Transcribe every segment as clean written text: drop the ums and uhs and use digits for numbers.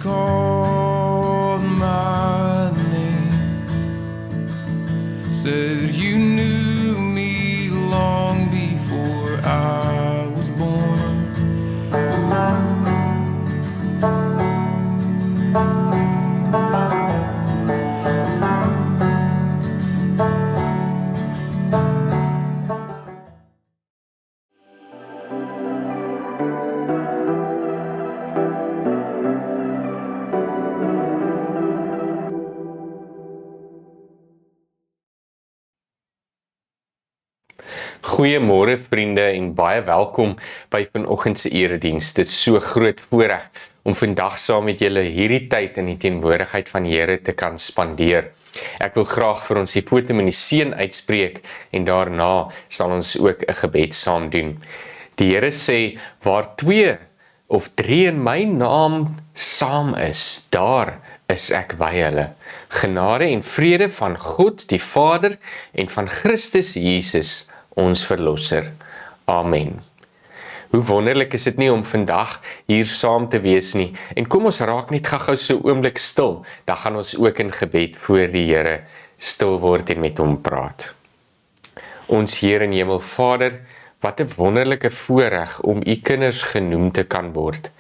called my name, said you knew me long before I was born. Goeiemôre vriende en baie welkom by vanoggend se erediens. Dit is so groot voorreg om vandag saam met julle hierdie tyd in die teenwoordigheid van die Here te kan spandeer. Ek wil graag vir ons die fotum en die seën uitspreek en daarna sal ons ook 'n gebed saam doen. Die Here sê, waar 2 of 3 in my naam saam is, daar is ek by hulle. Genade en vrede van God die Vader en van Christus Jesus, ons verlosser. Amen. Hoe wonderlik is dit nie om vandag hier saam te wees nie. En kom ons raak net gou so 'n oomblik stil. Dan gaan ons ook in gebed voor die Here stil word en met hom praat. Ons Here in Hemel Vader, wat 'n wonderlike voorreg om u kinders genoem te kan word.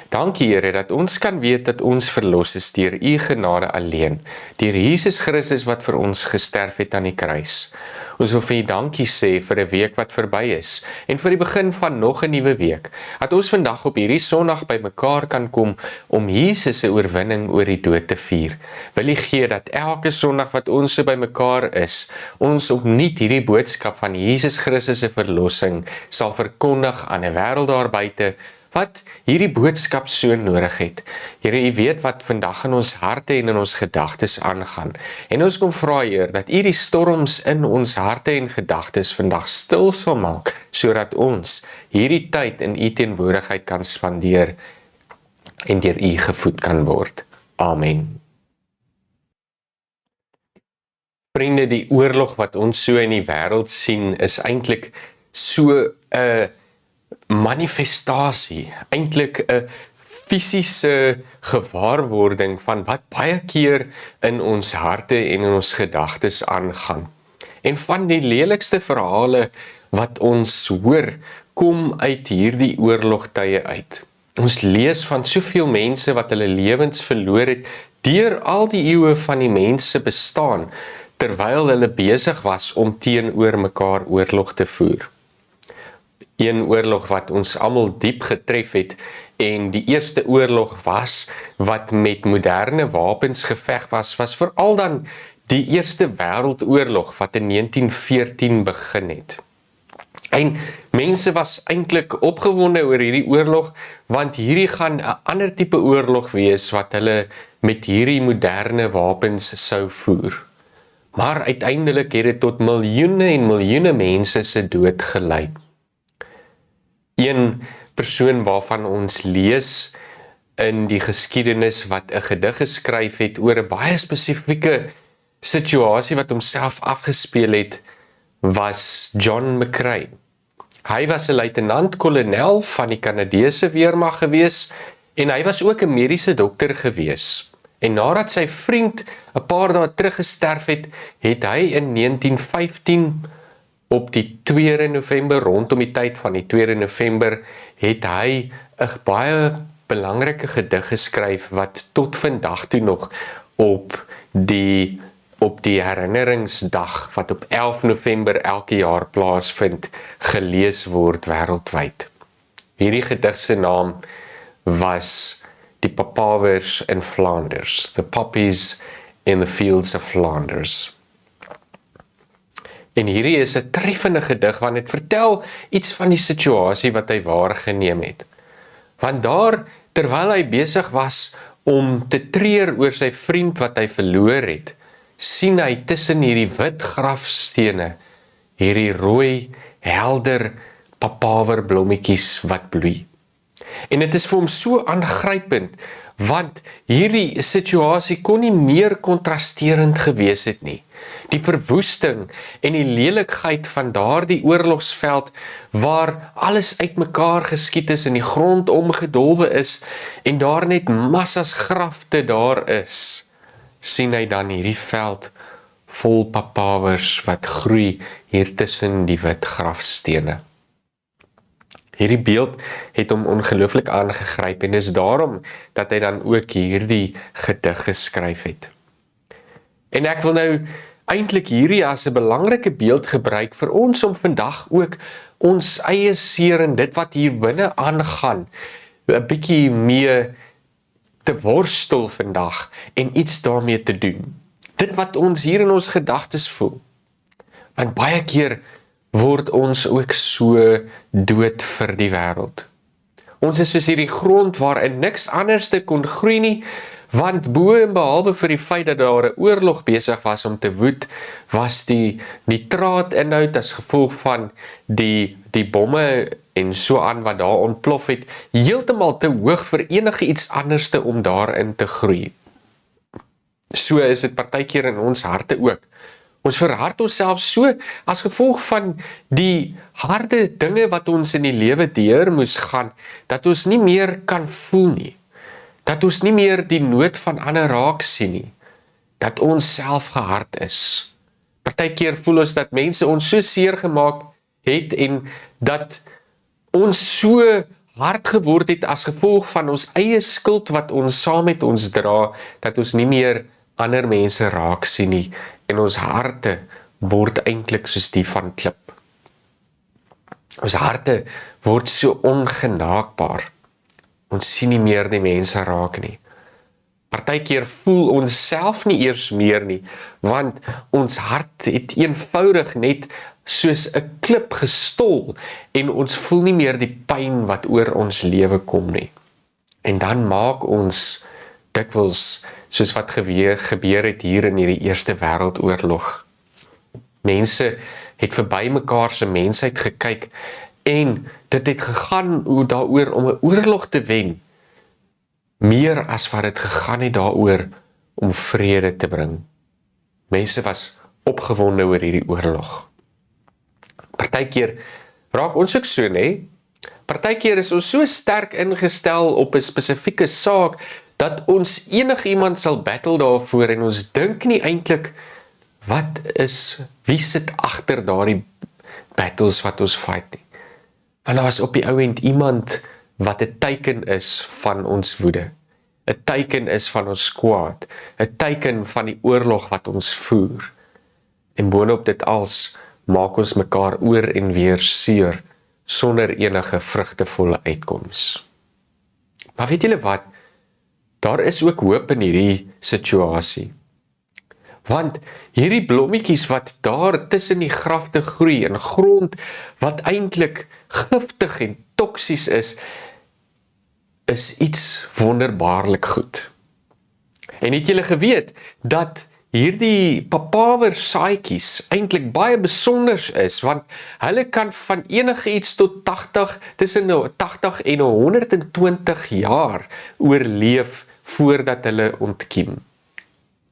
Dankie Here dat ons kan weet dat ons verlos is deur u genade alleen, deur Jesus Christus wat vir ons gesterf het aan die kruis. Ons wil vir u dankie sê vir 'n week wat verby is en vir die begin van nog 'n nuwe week. Dat ons vandag op hierdie Sondag by mekaar kan kom om Jesus se oorwinning oor die dood te vier. Wil u gee dat elke Sondag wat ons so by mekaar is, ons opnuut hierdie boodskap van Jesus Christus se verlossing sal verkondig aan 'n wêreld daar buite wat hierdie boodskap so nodig het. Here, u weet wat vandag in ons harte en in ons gedagtes aangaan. En ons kom vra, Heer, dat u die storms in ons harte en gedagtes vandag stil sal maak, sodat ons hierdie tyd in u teenwoordigheid kan spandeer en deur u gevoed kan word. Amen. Vriende, die oorlog wat ons so in die wêreld sien, is eintlik so 'n manifestasie, eintlik 'n fisiese gewaarwording van wat baie keer in ons harte en in ons gedagtes aangaan. En van die lelikste verhale wat ons hoor, kom uit hierdie oorlogtye uit. Ons lees van soveel mense wat hulle lewens verloor het deur al die eeue van die mense bestaan, terwyl hulle besig was om teenoor mekaar oorlog te voer. Een oorlog wat ons almal diep getref het, en die eerste oorlog was wat met moderne wapens geveg was veral dan die Eerste Wêreldoorlog wat in 1914 begin het. En mense was eintlik opgewonde oor hierdie oorlog, want hierdie gaan 'n ander tipe oorlog wees wat hulle met hierdie moderne wapens sou voer. Maar uiteindelik het dit tot miljoene en miljoene mense se dood gelei. Een persoon waarvan ons lees in die geskiedenis wat 'n gedig geskryf het oor 'n baie spesifieke situasie wat homself afgespeel het, was John McCrae. Hy was 'n luitenant-kolonel van die Kanadese weermag gewees en hy was ook 'n mediese dokter gewees. En nadat sy vriend 'n paar dae terug gesterf het, het hy in 1915 op die 2 November, rondom die tyd van die 2 November, het hy 'n baie belangrike gedig geskryf wat tot vandag toe nog op die herinneringsdag wat op 11 November elke jaar plaasvind, gelees word wêreldwyd. Hierdie gedig se naam was Die Papawers in Flanders, The Poppies in the Fields of Flanders. En hierdie is 'n treffende gedig want dit vertel iets van die situasie wat hy waargeneem het. Want daar, terwyl hy besig was om te treur oor sy vriend wat hy verloor het, sien hy tussen hierdie wit grafstene hierdie rooi, helder papawerblommetjies wat bloei. En dit is vir hom so aangrypend, want hierdie situasie kon nie meer kontrasterend gewees het nie. Die verwoesting en die lelikheid van daardie oorlogsveld waar alles uitmekaar geskiet is en die grond omgedolwe is en daar net massas grafte daar is, sien hy dan hierdie veld vol papawers wat groei hier tussen die wit grafstene. Hierdie beeld het hom ongelooflik aangegryp en dis daarom dat hy dan ook hierdie gedig geskryf het. En ek wil nou eintlik hierdie as 'n belangrike beeld gebruik vir ons om vandag ook ons eie seer en dit wat hier binne aangaan 'n bietjie mee te worstel vandag en iets daarmee te doen. Dit wat ons hier in ons gedagtes voel. Want baie keer word ons ook so dood vir die wêreld. Ons is soos hierdie grond waarin niks anderste kon groei nie, want bo en behalwe vir die feit dat daar 'n oorlog besig was om te woed, was die nitraatinhoud as gevolg van die bomme en so aan wat daar ontplof het, heeltemal te hoog vir enige iets anderste om daarin te groei. So is dit partykeer in ons harte ook. Ons verhard onsself so as gevolg van die harde dinge wat ons in die lewe deur moes gaan, dat ons nie meer kan voel nie. Dat ons nie meer die nood van ander raak sien nie. Dat ons self gehard is. Partykeer voel ons dat mense ons so seer gemaak het en dat ons so hard geword het as gevolg van ons eie skuld wat ons saam met ons dra, dat ons nie meer ander mense raak sien nie en ons harte word eintlik soos die van klip. Ons harte word so ongenaakbaar. Ons sien nie meer die mense raak nie. Partykeer voel ons self nie eers meer nie, want ons hart het eenvoudig net soos 'n klip gestol en ons voel nie meer die pyn wat oor ons lewe kom nie. En dan maak ons dikwels soos wat gebeur het hier in hierdie Eerste Wêreldoorlog. Mense het verby mekaar se mensheid gekyk en dit het gegaan daaroor om 'n oorlog te wen, meer as wat dit gegaan het daaroor om vrede te bring. Mense was opgewonde oor hierdie oorlog. Partykeer raak ons ook so, né? Partykeer is ons so sterk ingestel op 'n spesifieke saak dat ons enigiemand sal battle daarvoor en ons dink nie eintlik wie sit agter daardie battles wat ons fight nie. Want daar was op die ou end iemand wat 'n teiken is van ons woede, 'n teiken is van ons kwaad, 'n teiken van die oorlog wat ons voer. En boonop dit als maak ons mekaar oor en weer seer sonder enige vrugtevolle uitkoms. Maar weet julle wat? Daar is ook hoop in hierdie situasie. Want hierdie blommetjies wat daar tussen die grafte groei in grond wat eintlik giftig en toksies is iets wonderbaarlik goed. En het julle geweet dat hierdie papawer saadjies eintlik baie besonders is, want hulle kan van enige iets tot 80 en 120 jaar oorleef voordat hulle ontkiem.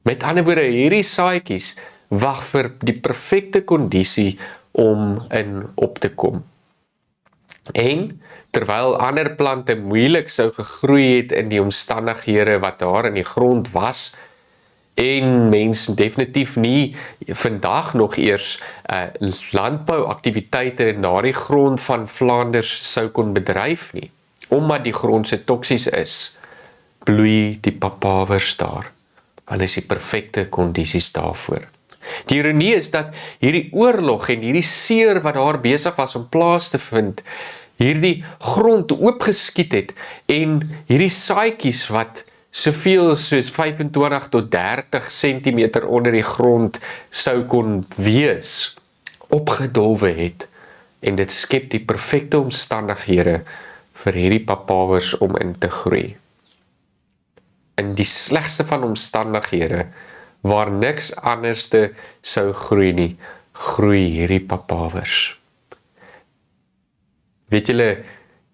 Met ander woorde, hierdie saadjies wag vir die perfekte kondisie om in op te kom. En terwyl ander plante moeilik sou gegroei het in die omstandighede wat daar in die grond was, en mense definitief nie vandag nog eers landbouaktiwiteite na die grond van Vlaanders sou kon bedryf nie, omdat die grond so toksies is, bloei die papawers daar, want is die perfekte kondisies daarvoor. Die ironie is dat hierdie oorlog en hierdie seer wat daar besig was om plaas te vind, hierdie grond oopgeskiet het en hierdie saadjies wat soveel soos 25 tot 30 cm onder die grond sou kon wees, opgedolwe het en dit skep die perfekte omstandighede vir hierdie papawers om in te groei. In die slegste van omstandighede, waar niks anderste sou groei nie, groei hierdie papawers. Weet julle,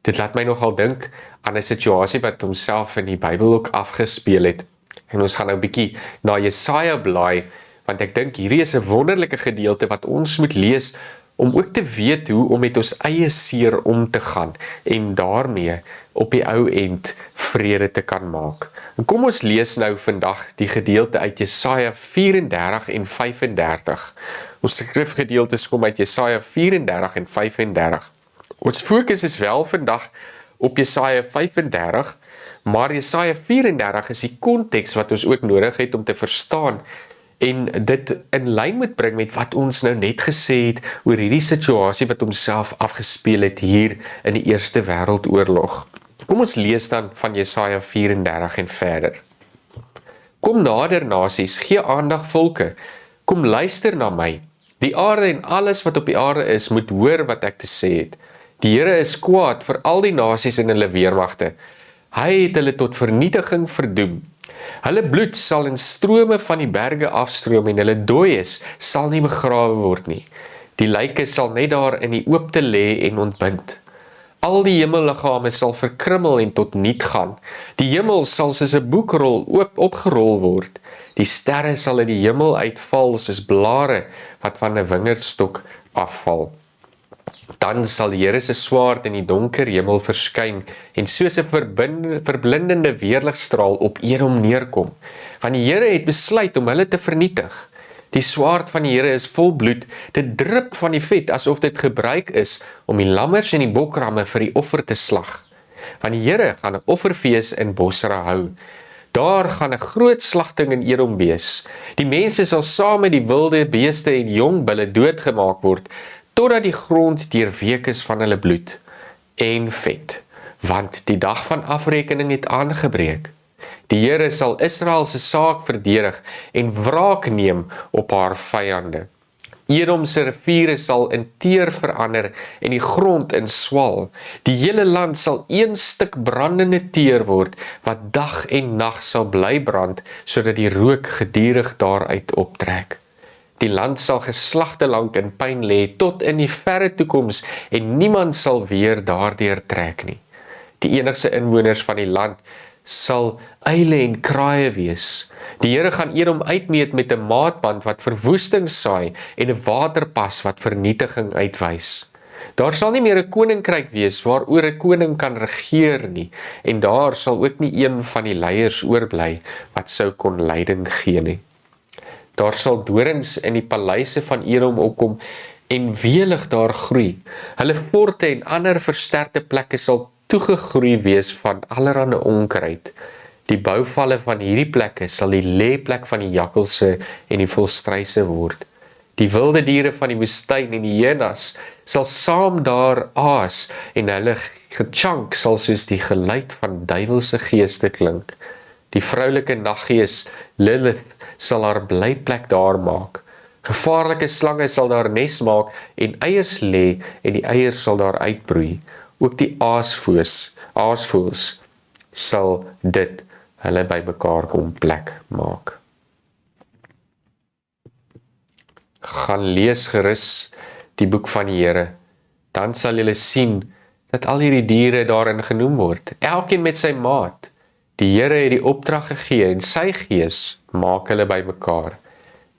dit laat my nogal dink aan 'n situasie wat homself in die Bybel ook afgespeel het. En ons gaan nou 'n bietjie na Jesaja blaai, want ek dink hierdie is 'n wonderlike gedeelte wat ons moet lees om ook te weet hoe om met ons eie seer om te gaan en daarmee op die ou end vrede te kan maak. En kom ons lees nou vandag die gedeelte uit Jesaja 34 en 35. Ons skrifgedeeltes kom uit Jesaja 34 en 35. Ons fokus is wel vandag op Jesaja 35, maar Jesaja 34 is die konteks wat ons ook nodig het om te verstaan en dit in lyn moet bring met wat ons nou net gesê het oor hierdie situasie wat homself afgespeel het hier in die Eerste Wêreldoorlog. Kom ons lees dan van Jesaja 34 en verder. Kom nader nasies, gee aandag volke, kom luister na my. Die aarde en alles wat op die aarde is, moet hoor wat ek te sê het. Die Here is kwaad vir al die nasies en hulle weermagte. Hy het hulle tot vernietiging verdoem. Hulle bloed sal in strome van die berge afstroom en hulle dooies sal nie begrawe word nie. Die lyke sal net daar in die oopte lê en ontbind. Al die hemelliggame sal verkrummel en tot niet gaan. Die hemel sal soos 'n boekrol opgerol word. Die sterre sal uit die hemel uitval soos blare wat van 'n wingerdstok afval. Dan sal die Here se swaard in die donker hemel verskyn en soos 'n verblindende weerligstraal op Edom neerkom. Want die Here het besluit om hulle te vernietig. Die swaard van die Here is vol bloed, dit drup van die vet asof dit gebruik is om die lammers en die bokramme vir die offer te slag. Want die Here gaan 'n offerfees in Bosra hou. Daar gaan 'n groot slagting in Edom wees. Die mense sal saam met die wilde beeste en jong bulle doodgemaak word, totdat die grond deurweek is van hulle bloed en vet, want die dag van afrekening het aangebreek. Die Here sal Israel se saak verdedig en wraak neem op haar vyande. Edom se riviere sal in teer verander en die grond in swal. Die hele land sal een stuk brandende teer word, wat dag en nag sal bly brand, sodat die rook gedurig daaruit optrek. Die land sal geslagte lank in pyn lê tot in die verre toekoms en niemand sal weer daardeur trek nie. Die enigste inwoners van die land sal uile en kraaie wees. Die Here gaan Edom uitmeet met 'n maatband wat verwoesting saai en 'n waterpas wat vernietiging uitwys. Daar sal nie meer 'n koninkryk wees waaroor 'n koning kan regeer nie, en daar sal ook nie een van die leiers oorbly wat sou kon leiding gee nie. Daar sal dorings in die paleise van Edom opkom en welig daar groei. Hulle forte en ander versterkte plekke sal toegegroei wees van allerlei onkruid. Die bouvalle van hierdie plekke sal die lêplek van die jakkalse en die volstruise word. Die wilde diere van die woestyn en die hyenas sal saam daar aas en hulle gechunk sal soos die geluid van duiwelse geeste klink. Die vroulike naggees Lilith sal haar blyplek daar maak. Gevaarlike slange sal daar nes maak en eiers lê en die eiers sal daar uitbroei. Ook die aasvoëls sal dit hulle bymekaar kom plek maak. Gaan lees gerus die boek van die Here, dan sal julle sien dat al hierdie diere daarin genoem word, elkeen met sy maat. Die Here het die opdrag gegee en sy gees maak hulle bymekaar.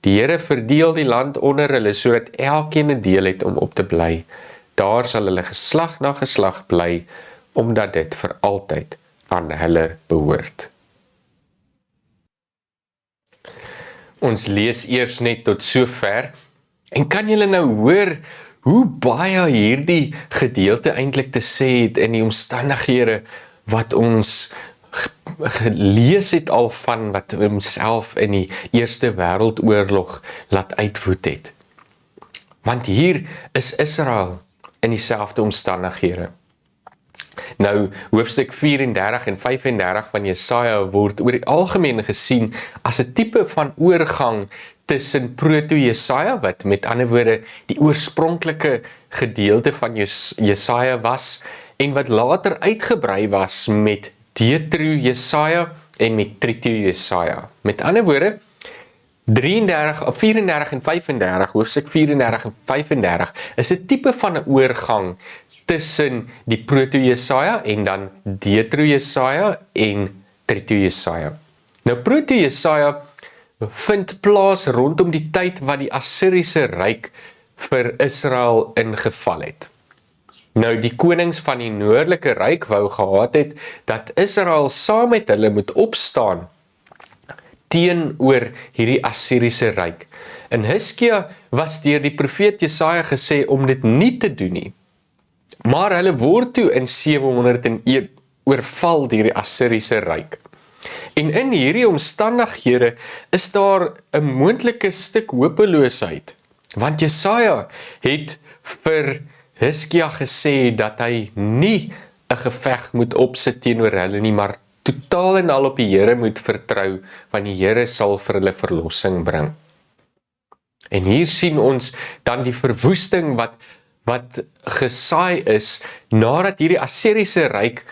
Die Here verdeel die land onder hulle sodat elkeen 'n deel het om op te bly. Daar sal hulle geslag na geslag bly, omdat dit vir altyd aan hulle behoort. Ons lees eers net tot sover, en kan julle nou hoor hoe baie hierdie gedeelte eintlik te sê het in die omstandighede wat ons gelees het al van wat homself in die Eerste Wêreldoorlog laat uitwoed het. Want hier is Israel in dieselfde omstandighede. Nou, hoofstuk 34 en 35 van Jesaja word oor die algemeen gesien as 'n tipe van oorgang tussen proto-Jesaja, wat met ander woorde die oorspronklike gedeelte van Jesaja was, en wat later uitgebrei was met Deutero-Jesaja en met Trito-Jesaja. Met ander woorde, 34 en 35, hoofstuk 34 en 35, is 'n tipe van 'n oorgang tussen die proto-Jesaja en dan Deutero-Jesaja en Trito-Jesaja. Nou, proto-Jesaja vind plaas rondom die tyd wat die Assiriese ryk vir Israel ingeval het. Nou, die konings van die noordelike ryk wou gehad het, dat Israel saam met hulle moet opstaan teenoor hierdie Assiriese ryk. En Hiskia was deur die profeet Jesaja gesê om dit nie te doen nie. Maar hulle word toe in 701 oorval deur die Assiriese ryk. En in hierdie omstandighede is daar 'n moontlike stuk hopeloosheid, want Jesaja het vir Hiskia gesê dat hy nie 'n geveg moet opsit teenoor hulle nie, maar totaal en al op die Here moet vertrou, want die Here sal vir hulle verlossing bring. En hier sien ons dan die verwoesting wat gesaai is, nadat hierdie Assiriese ryk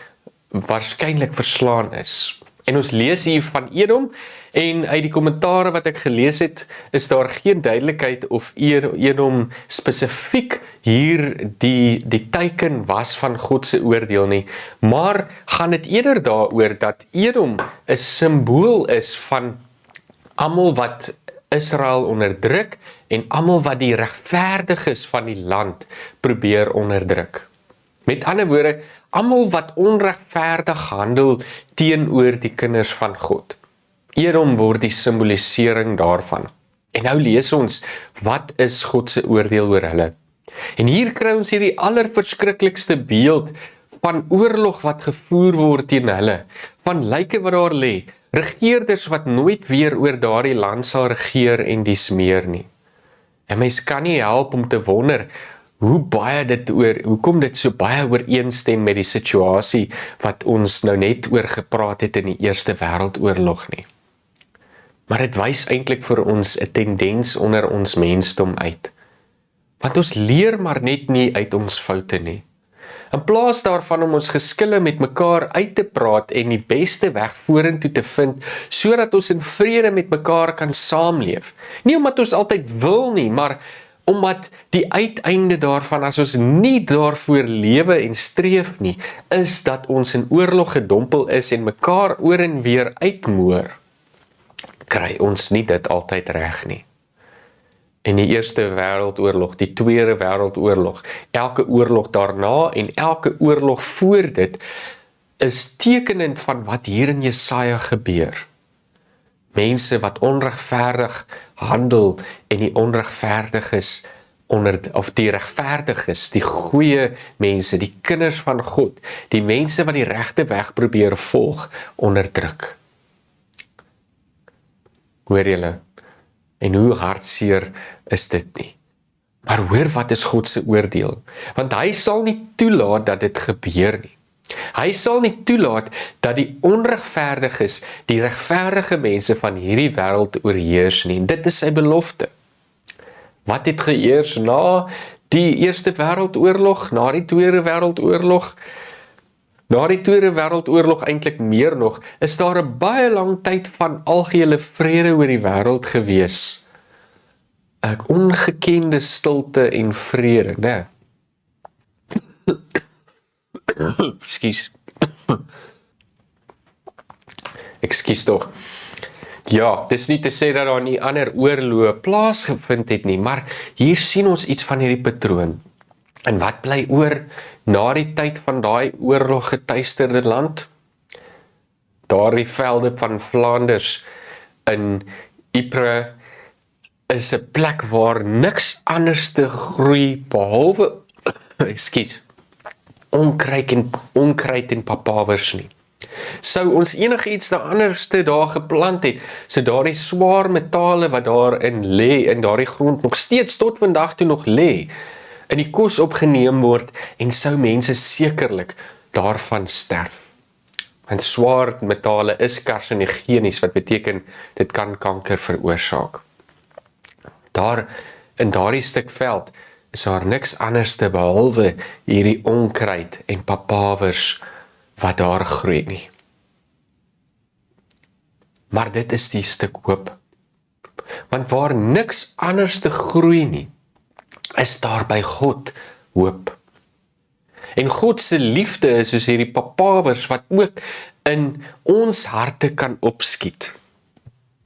waarskynlik verslaan is. En ons lees hier van Edom, en uit die kommentare wat ek gelees het, is daar geen duidelikheid of Edom spesifiek hier die teiken was van God se oordeel nie, maar gaan dit eerder daaroor dat Edom 'n simbool is van almal wat Israel onderdruk en almal wat die regverdiges van die land probeer onderdruk. Met ander woorde, almal wat onregverdig handel teenoor die kinders van God. Edom word die simbolisering daarvan. En nou lees ons, wat is God se oordeel oor hulle? En hier kry ons hierdie allerverskriklikste beeld van oorlog wat gevoer word teen hulle, van lyke wat daar lê, regeerders wat nooit weer oor daardie land sal regeer en dies meer nie. En mens kan nie help om te wonder, hoekom dit so baie ooreenstem met die situasie wat ons nou net oor gepraat het in die Eerste Wêreldoorlog nie. Maar dit wys eintlik vir ons 'n tendens onder ons mensdom uit. Want ons leer maar net nie uit ons foute nie. In plaas daarvan om ons geskille met mekaar uit te praat en die beste weg vorentoe te vind, sodat ons in vrede met mekaar kan saamleef. Nie omdat ons altyd wil nie, maar omdat die uiteinde daarvan, as ons nie daarvoor lewe en streef nie, is dat ons in oorlog gedompel is en mekaar oor en weer uitmoor, kry ons nie dit altyd reg nie. In die Eerste Wêreldoorlog, die Tweede Wêreldoorlog, elke oorlog daarna en elke oorlog voor dit, is tekenend van wat hier in Jesaja gebeur. Mense wat onregverdig handel en die onregverdiges of die regverdiges, die goeie mense, die kinders van God, die mense wat die regte weg probeer volg, onderdruk. Hoor julle? En hoe hartseer is dit nie? Maar hoor, wat is God se oordeel? Want hy sal nie toelaat dat dit gebeur nie. Hy sal nie toelaat dat die onregverdiges die regverdige mense van hierdie wêreld oorheers nie. Dit is sy belofte. Wat het geheers na die Eerste Wêreldoorlog, na die Tweede Wêreldoorlog? Na die Tweede Wêreldoorlog eintlik meer nog, is daar 'n baie lang tyd van algehele vrede oor die wêreld gewees. 'n Ongekende stilte en vrede, né? Ekskuus tog. Ja, dis nie te sê dat daar nie ander oorloë plaasgevind het nie, maar hier sien ons iets van hierdie patroon. En wat bly oor na die tyd van daai oorlog getuisterde land? Daardie velde van Vlaanders in Ypres is 'n plek waar niks anders te groei behalwe onkruid en papawers nie. Sou ons enigiets anderste daar geplant het, sou daardie swaar metale wat daarin lê, in daardie grond nog steeds tot vandag toe nog lê, in die kos opgeneem word en sou mense sekerlik daarvan sterf. Want swaar metale is karsinogenies, wat beteken dit kan kanker veroorsaak. Daar in daardie stuk veld is daar niks anders te behalwe hierdie onkruid en papawers wat daar groei nie. Maar dit is die stuk hoop. Want waar niks anders te groei nie, is daar by God hoop. En God se liefde is soos hierdie papawers wat ook in ons harte kan opskiet.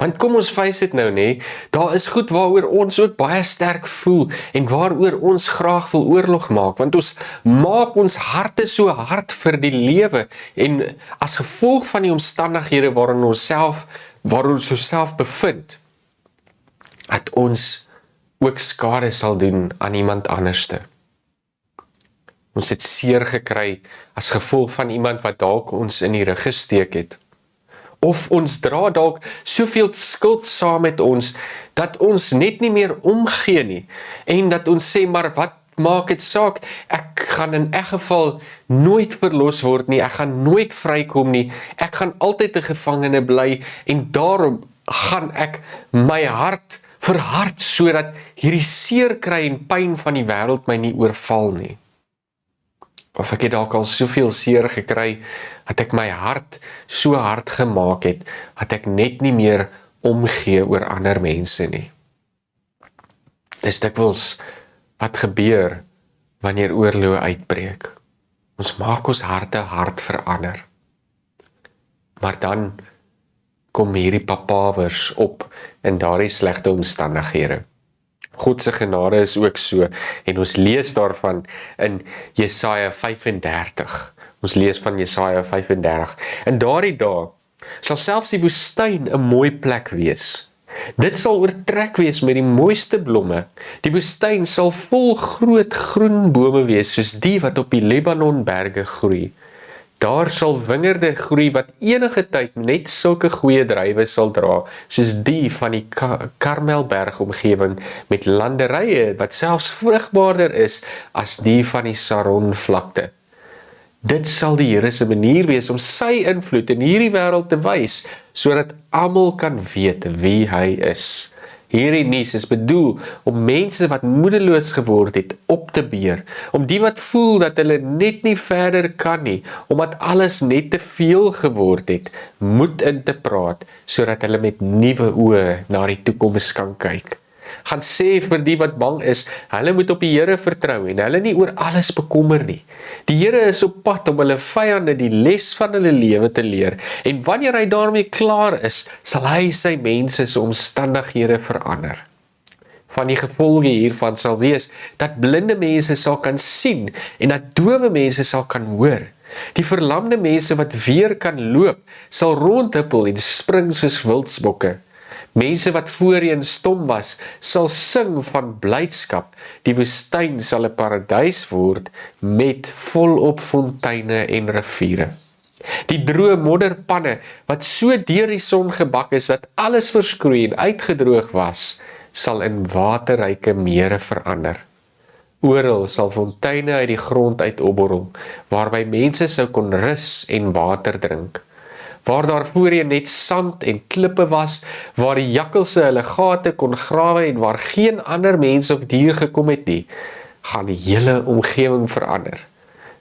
Want kom ons face dit nou nê, daar is goed waaroor ons ook baie sterk voel en waaroor ons graag wil oorlog maak, want ons maak ons harte so hard vir die lewe en as gevolg van die omstandighede waarin ons self bevind, dat ons ook skade sal doen aan iemand anderste. Ons het seer gekry as gevolg van iemand wat dalk ons in die rug gesteek het. Of ons dra dalk soveel skuld saam met ons, dat ons net nie meer omgee nie, en dat ons sê, maar wat maak het saak, ek gaan in elk geval nooit verlos word nie, ek gaan nooit vrykom nie, ek gaan altyd 'n gevangene bly, en daarom gaan ek my hart verhard, sodat hierdie seer kry en pyn van die wêreld my nie oorval nie. Of ek het dalk al soveel seer gekry, dat ek my hart so hard gemaak het, dat ek net nie meer omgee oor ander mense nie. Dis dikwels wat gebeur, wanneer oorloë uitbreek. Ons maak ons harte hard verander. Maar dan kom hierdie papawers op in daardie slegte omstandighede. God se genade is ook so, en ons lees daarvan in Jesaja 35. Ons lees van Jesaja 35. In daardie dae sal selfs die woestyn 'n mooi plek wees. Dit sal oortrek wees met die mooiste blomme. Die woestyn sal vol groot groen bome wees, soos die wat op die Libanonberge groei. Daar sal wingerde groei wat enige tyd net sulke goeie druiwe sal dra, soos die van die Karmelberg omgewing, met landerye wat selfs vrugbaarder is as die van die Saron vlakte. Dit sal die Here se manier wees om sy invloed in hierdie wêreld te wys, sodat almal kan weet wie hy is. Hierdie nuus is bedoel om mense wat moedeloos geword het op te beer, om die wat voel dat hulle net nie verder kan nie, omdat alles net te veel geword het, moed in te praat, sodat hulle met nuwe oë na die toekoms kan kyk. Gaan sê vir die wat bang is, hulle moet op die Here vertrou en hulle nie oor alles bekommer nie. Die Here is op pad om hulle vyande die les van hulle lewe te leer, en wanneer hy daarmee klaar is, sal hy sy mense se omstandighede verander. Van die gevolge hiervan sal wees, dat blinde mense sal kan sien, en dat dowe mense sal kan hoor. Die verlamde mense wat weer kan loop, sal rondhuppel en spring soos wildsbokke. Mense wat voorheen stom was, sal sing van blydskap. Die woestyn sal 'n paradys word met volop fonteine en riviere. Die droë modderpanne wat so deur die son gebak is dat alles verskroei en uitgedroog was, sal in waterryke mere verander. Oral sal fonteine uit die grond uit opborrel, waarby mense sou kon rus en water drink. Waar daar voorheen net sand en klippe was, waar die jakkalse hulle gate kon grawe en waar geen ander mens of dier gekom het nie, gaan die hele omgewing verander.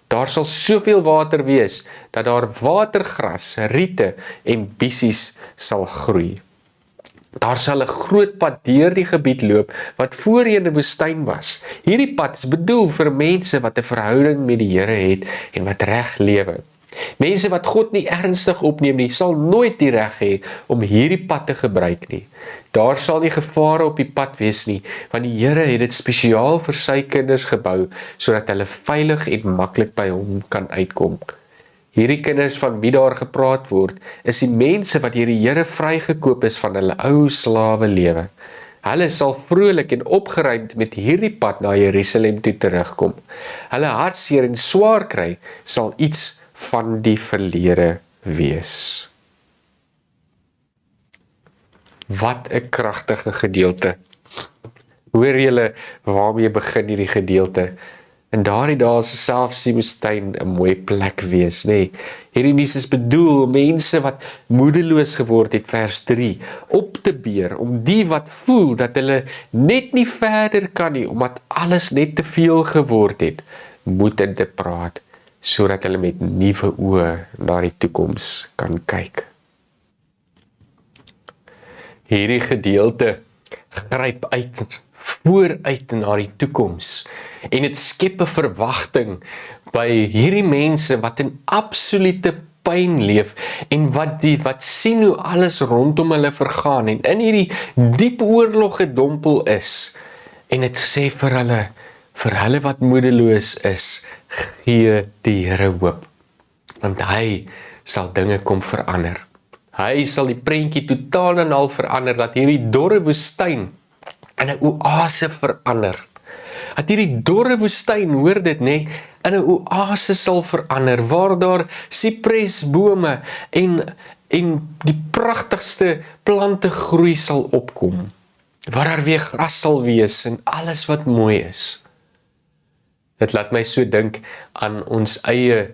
Daar sal soveel water wees, dat daar watergras, riete en bissies sal groei. Daar sal 'n groot pad deur die gebied loop, wat voorheen 'n woestyn was. Hierdie pad is bedoel vir mense wat 'n verhouding met die Here het en wat reg lewe. Mense wat God nie ernstig opneem nie, sal nooit die reg hê om hierdie pad te gebruik nie. Daar sal nie gevare op die pad wees nie, want die Here het dit spesiaal vir sy kinders gebou, sodat hulle veilig en maklik by hom kan uitkom. Hierdie kinders van wie daar gepraat word, is die mense wat deur die Here vrygekoop is van hulle ou slawe lewe. Hulle sal vrolik en opgeruimd met hierdie pad na Jerusalem toe terugkom. Hulle hartseer en swaar kry sal iets van die verlede wees. Wat 'n kragtige gedeelte. Hoor julle waarmee begin hierdie gedeelte? En daardie dae sal selfs die woestyn 'n mooi plek wees, nê? Hierdie nuus is bedoel om mense wat moedeloos geword het, vers 3, op te beer, om die wat voel dat hulle net nie verder kan nie, omdat alles net te veel geword het, moed in te praat, sodat hulle met nuwe oë na die toekoms kan kyk. Hierdie gedeelte gryp vooruit na die toekoms en dit skep 'n verwagting by hierdie mense wat in absolute pyn leef en wat sien hoe alles rondom hulle vergaan en in hierdie diep oorlog gedompel is en het sê vir hulle wat moedeloos is, gee die Here hoop, want hy sal dinge kom verander. Hy sal die prentjie totaal en al verander, dat hierdie dorre woestyn in 'n oase verander. Dat hierdie dorre woestyn, hoor dit nê, in 'n oase sal verander, waar daar sipresbome en die pragtigste plante groei sal opkom, waar daar weer gras sal wees en alles wat mooi is. Dit laat my so dink aan ons eie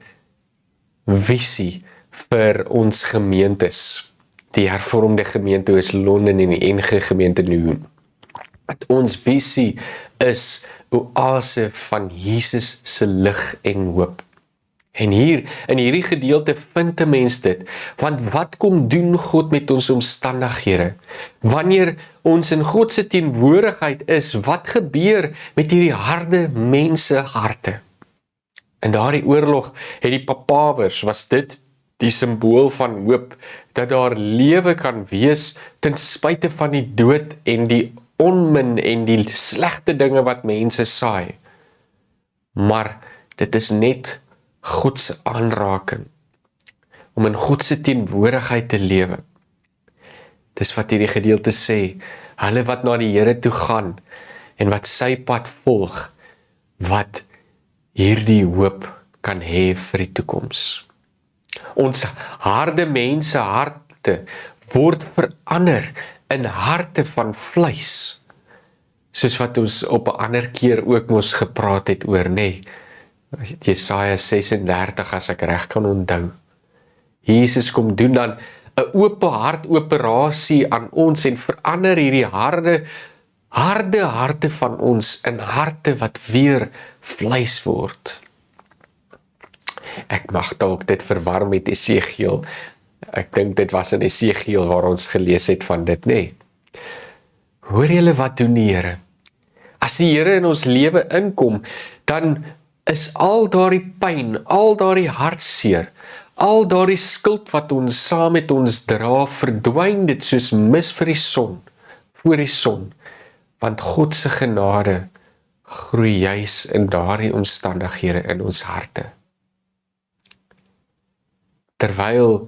visie vir ons gemeentes, die hervormde gemeente Oos-London en die NG gemeente nu. Dat ons visie is oase van Jesus se lig en hoop. En hier, in hierdie gedeelte vind 'n mens dit, want wat kom doen God met ons omstandighede? Wanneer ons in God se teenwoordigheid is, wat gebeur met hierdie harde mense harte? In daardie oorlog het die papawers, was dit die simbool van hoop, dat daar lewe kan wees ten spyte van die dood en die onmin en die slegte dinge wat mense saai. Maar dit is net God se aanraking om in God se teenwoordigheid te lewe. Dis wat hierdie gedeelte sê, hulle wat na die Here toe gaan en wat sy pad volg, wat hierdie hoop kan hê vir die toekoms. Ons harde mense harte word verander in harte van vleis, soos wat ons op 'n ander keer ook mos gepraat het oor, nê? Jesaja 36 as ek reg kan onthou. Jesus kom doen dan 'n oop hart operasie aan ons en verander hierdie harde harte van ons in harte wat weer vleis word. Ek mag dalk dit verwar met Esegiel. Ek dink dit was in Esegiel waar ons gelees het van dit, nê? Hoor julle wat doen die Here? As die Here in ons lewe inkom, dan is al daardie pyn, al daardie hartseer, al daardie skuld wat ons saam met ons dra, verdwyn dit soos mis vir die son, voor die son, want God se genade groei juis in daardie omstandighede in ons harte. Terwyl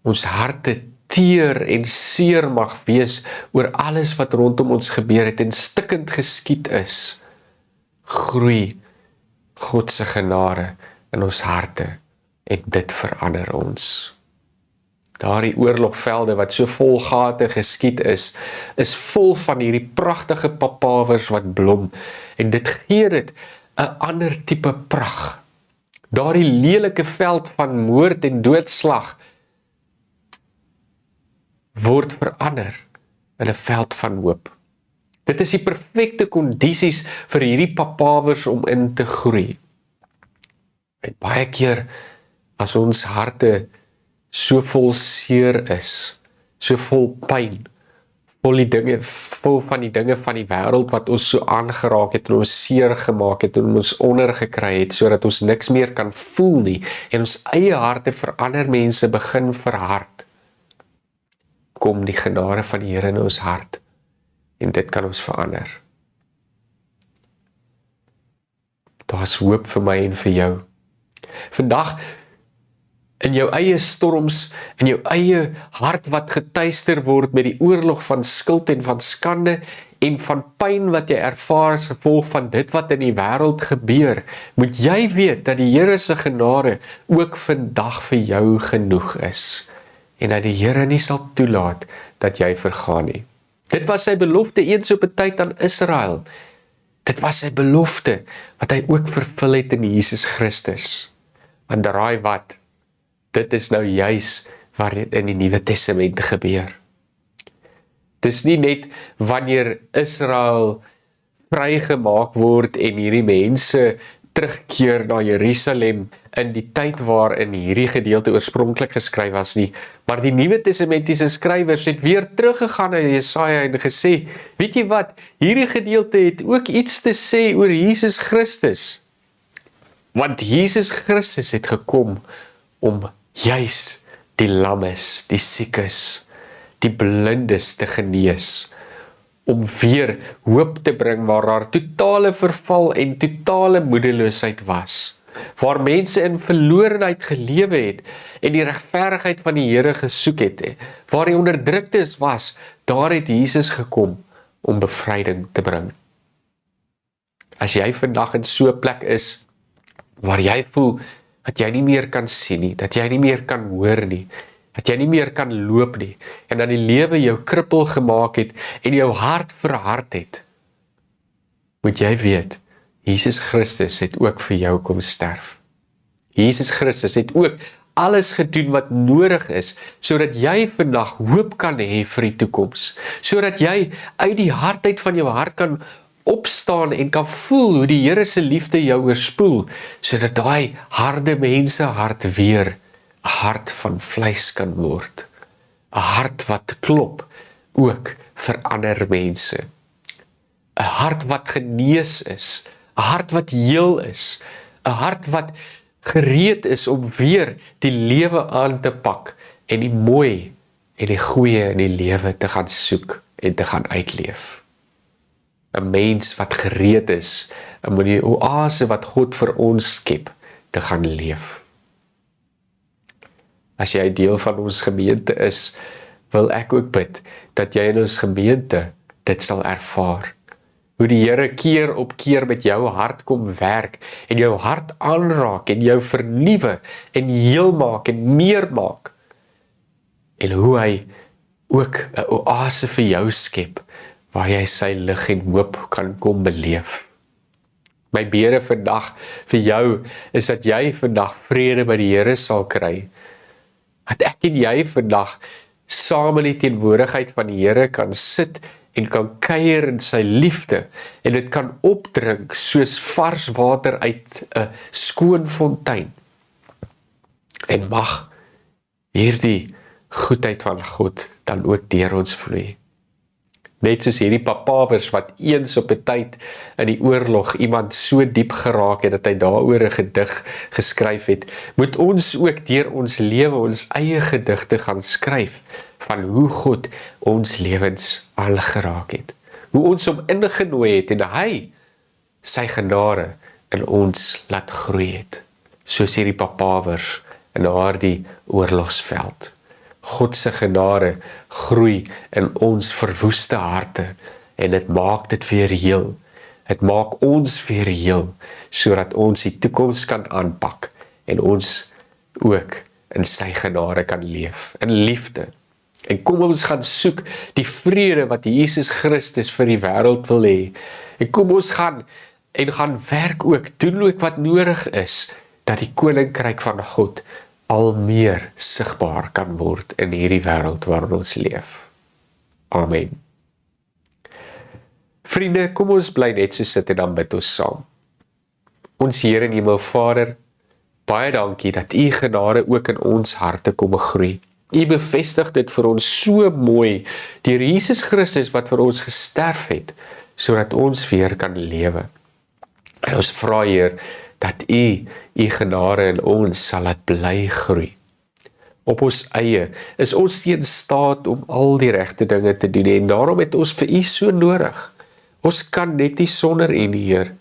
ons harte teer en seer mag wees oor alles wat rondom ons gebeur het en stikkend geskied is, groei God se genade in ons harte en dit verander ons. Daardie oorlogvelde wat so vol gate geskied is vol van hierdie pragtige papawers wat blom en dit gee dit 'n ander tipe pragt. Daardie lelike veld van moord en doodslag word verander in 'n veld van hoop. Dit is die perfekte kondisies vir hierdie papawers om in te groei. En baie keer as ons harte so vol seer is, so vol pyn, vol van die dinge van die wêreld wat ons so aangeraak het en ons seer gemaak het en ons ondergekry het, sodat ons niks meer kan voel nie en ons eie harte vir ander mense begin verhard, kom die genade van die Here in ons hart en dit kan ons verander. Daar's hoop vir my en vir jou. Vandag in jou eie storms, in jou eie hart wat getuister word met die oorlog van skuld en van skande en van pyn wat jy ervaar as gevolg van dit wat in die wêreld gebeur, moet jy weet dat die Here se genade ook vandag vir jou genoeg is en dat die Here nie sal toelaat dat jy vergaan nie. Dit was sy belofte eens op 'n tyd aan Israel. Dit was sy belofte wat hy ook vervul het in Jesus Christus. Want raai wat? Dit is nou juis wat in die Nuwe Testament gebeur. Dis nie net wanneer Israel vrygemaak word en hierdie mense terugkeer na Jerusalem in die tyd waarin hierdie gedeelte oorspronklik geskryf was nie, maar die Nuwe Testamentiese skrywers het weer teruggegaan na Jesaja en gesê, weet jy wat, hierdie gedeelte het ook iets te sê oor Jesus Christus, want Jesus Christus het gekom om juis die lammes, die siekes, die blindes te genees, om weer hoop te bring waar daar totale verval en totale moedeloosheid was, waar mense in verlorenheid gelewe het en die regverdigheid van die Here gesoek het, waar die onderdruktes was, daar het Jesus gekom om bevryding te bring. As jy vandag in so 'n plek is, waar jy voel dat jy nie meer kan sien nie, dat jy nie meer kan hoor nie, dat jy nie meer kan loop nie, en dat die lewe jou krippel gemaak het, en jou hart verhard het, moet jy weet, Jesus Christus het ook vir jou kom sterf. Jesus Christus het ook alles gedoen wat nodig is, sodat jy vandag hoop kan hê vir die toekoms, sodat jy uit die hardheid van jou hart kan opstaan en kan voel hoe die Here se liefde jou oorspoel, sodat daai harde mense hart weer 'n hart van vleis kan word, 'n hart wat klop ook vir ander mense, 'n hart wat genees is, 'n hart wat heel is, 'n hart wat gereed is om weer die lewe aan te pak en die mooi en die goeie in die lewe te gaan soek en te gaan uitleef. 'n Mens wat gereed is om die oase wat God vir ons skep te gaan leef. As jy 'n deel van ons gemeente is, wil ek ook bid dat jy in ons gemeente dit sal ervaar. Hoe die Here keer op keer met jou hart kom werk en jou hart aanraak en jou vernuwe en heel maak en meer maak. En hoe hy ook 'n oase vir jou skep waar jy sy lig en hoop kan kom beleef. My bede vandag vir jou is dat jy vandag vrede by die Here sal kry. Dat ek en jy vandag saam in die teenwoordigheid van die Here kan sit en kan kuier in sy liefde en dit kan opdrink soos vars water uit 'n skoon fontein. En mag hierdie goedheid van God dan ook deur ons vloei. Net soos hierdie papawers wat eens op 'n tyd in die oorlog iemand so diep geraak het dat hy daaroor 'n gedig geskryf het, moet ons ook deur ons lewe ons eie gedigte gaan skryf van hoe God ons lewens aangeraak het. Hoe ons hom ingenooi het en hy sy genade in ons laat groei het. Soos hierdie papawers in daardie oorlogsveld. God se genade groei in ons verwoeste harte en dit maak dit weer heel. Dit maak ons weer heel, sodat ons die toekoms kan aanpak en ons ook in sy genade kan leef, in liefde. En kom ons gaan soek die vrede wat Jesus Christus vir die wêreld wil hê. En kom ons gaan werk ook, doen ook wat nodig is, dat die koninkryk van God al meer sigbaar kan word in hierdie wêreld waarin ons leef. Amen. Vriende, kom ons bly net so sit en dan bid ons saam. Ons Here en Hemelvader, baie dankie dat U genade ook in ons harte kom groei. U bevestig dit vir ons so mooi deur Jesus Christus wat vir ons gesterf het, sodat ons weer kan lewe. En ons vra Heer, dat U genade in ons sal laat bly groei. Op ons eie is ons nie in staat om al die regte dinge te doen en daarom het ons vir U so nodig. Ons kan net nie sonder U nie, Heer.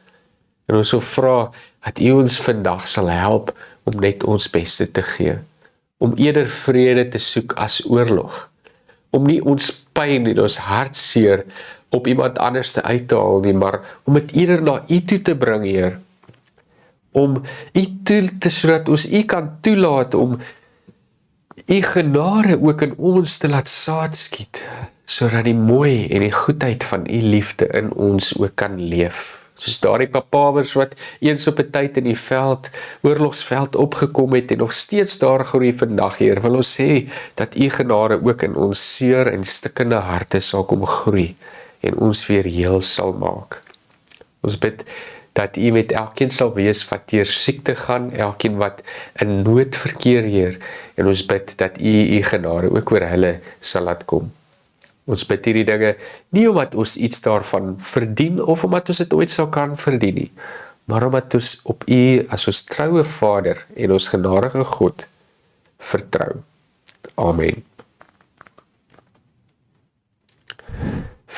En ons wil vra dat U ons vandag sal help om net ons beste te gee. Om eerder vrede te soek as oorlog. Om nie ons pyn en ons hartseer op iemand anders te uit te haal nie, maar om dit eerder na U toe te bring, Heer. Om U toe te sodat ons U kan toelaat om U genade ook in ons te laat saad skiet, sodat die mooi en die goedheid van U liefde in ons ook kan leef. Soos daardie papawers wat eens op 'n tyd in die oorlogsveld opgekom het en nog steeds daar groei vandag, Heer, wil ons sê dat U genade ook in ons seer en stikkende harte sal kom groei en ons weer heel sal maak. Ons bid dat U met elkeen sal wees wat deur siekte gaan, elkeen wat in nood verkeer, Heer, en ons bid dat U genade ook oor hulle sal laat kom. Ons bid hierdie dinge nie omdat ons iets daarvan verdien of omdat ons dit ooit sal kan verdien nie, maar omdat ons op U as ons troue Vader en ons genadige God vertrou. Amen.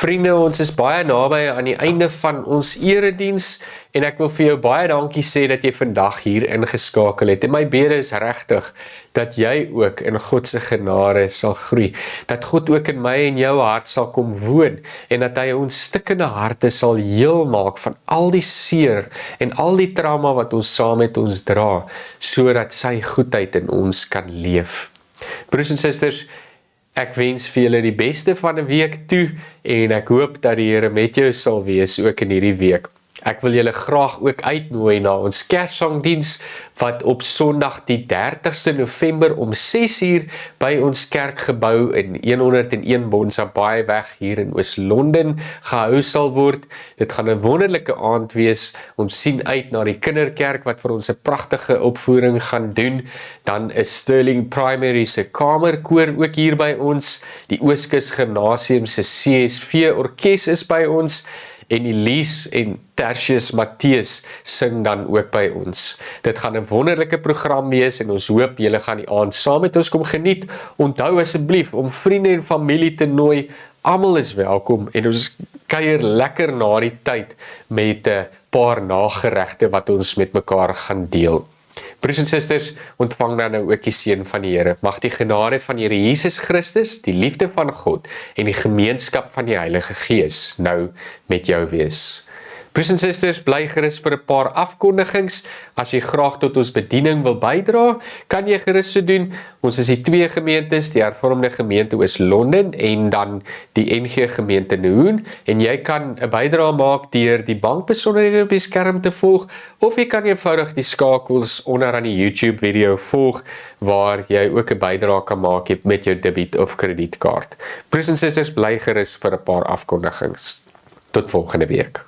Vriende, ons is baie naby aan die einde van ons erediens en ek wil vir jou baie dankie sê dat jy vandag hier ingeskakel het. En my bede is regtig dat jy ook in God se genade sal groei. Dat God ook in my en jou hart sal kom woon en dat hy ons stikkende harte sal heel maak van al die seer en al die trauma wat ons saam met ons dra, sodat sy goedheid in ons kan leef. Broers en susters, ek wens vir julle die beste van 'n week toe en ek hoop dat die Here met jou sal wees ook in hierdie week. Ek wil julle graag ook uitnooi na ons Kerssangdiens wat op Sondag die 30ste November om 6:00 by ons kerkgebou in 101 Bonsabaiweg hier in Oos-London gehou sal word. Dit gaan 'n wonderlike aand wees. Ons sien uit na die kinderkerk wat vir ons 'n pragtige opvoering gaan doen. Dan is Sterling Primary se kamerkoor ook hier by ons. Die Ooskus Gimnasium se CSV orkes is by ons. En Elise en Tertius Mattheus sing dan ook by ons. Dit gaan 'n wonderlike program wees en ons hoop julle gaan die aand saam met ons kom geniet. Onthou asseblief om vriende en familie te nooi. Almal is welkom en ons kuier lekker na die tyd met 'n paar nageregte wat ons met mekaar gaan deel. Broers en susters, ontvang dan nou ook die seën van die Here. Mag die genade van die Here Jesus Christus, die liefde van God en die gemeenskap van die Heilige Gees nou met jou wees. Broers en susters, bly gerus vir 'n paar afkondigings. As jy graag tot ons bediening wil bydra, kan jy gerus so doen. Ons is die twee gemeentes, die hervormde gemeente Oos-London en dan die NG gemeente Noon. En jy kan 'n bydrae maak deur die bankbesonderhede op die skerm te volg, of jy kan eenvoudig die skakels onder aan die YouTube video volg, waar jy ook 'n bydrae kan maak met jou debiet of kredietkaart. Broers en susters, bly gerus vir 'n paar afkondigings. Tot volgende week.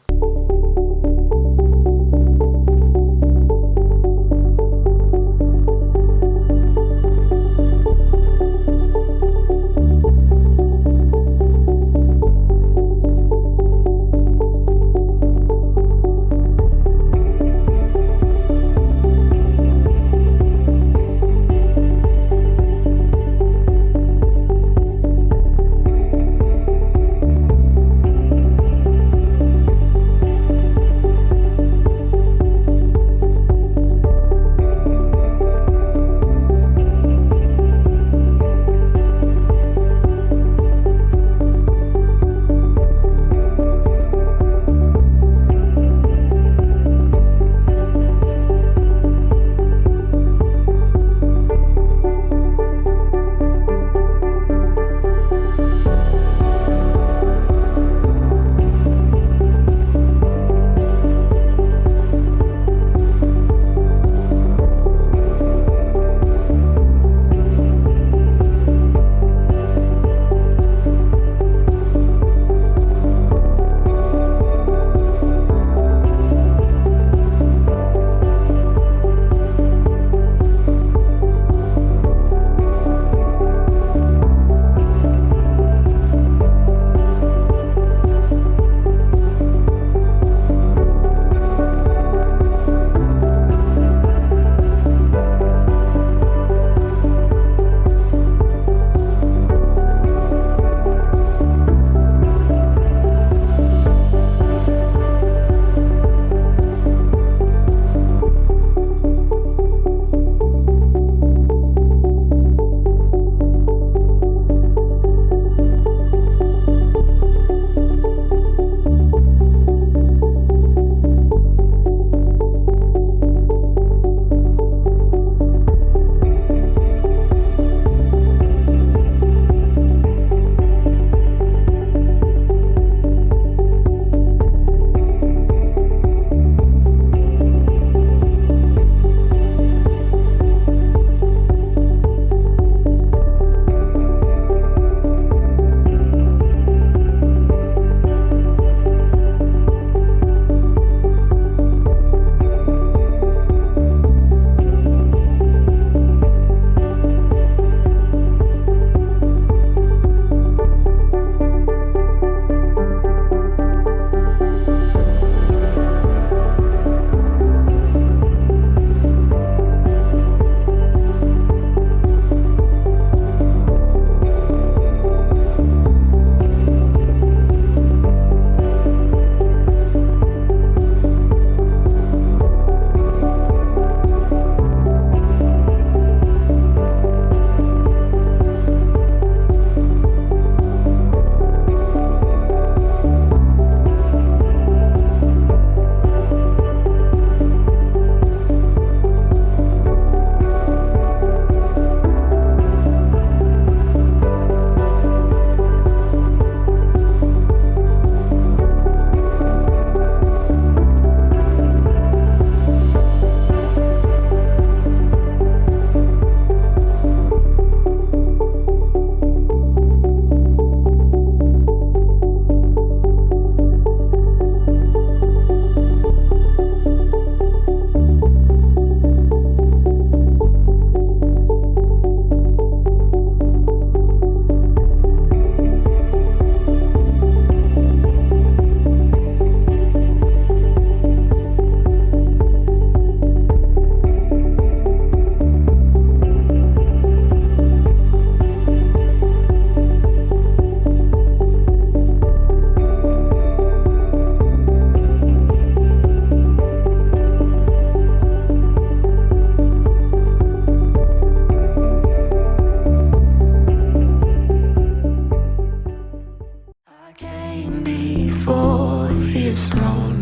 grown.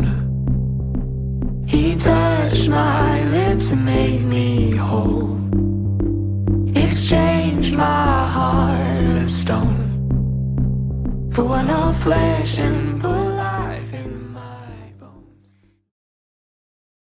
He touched my lips and made me whole. Exchanged my heart of stone for one of flesh and blood.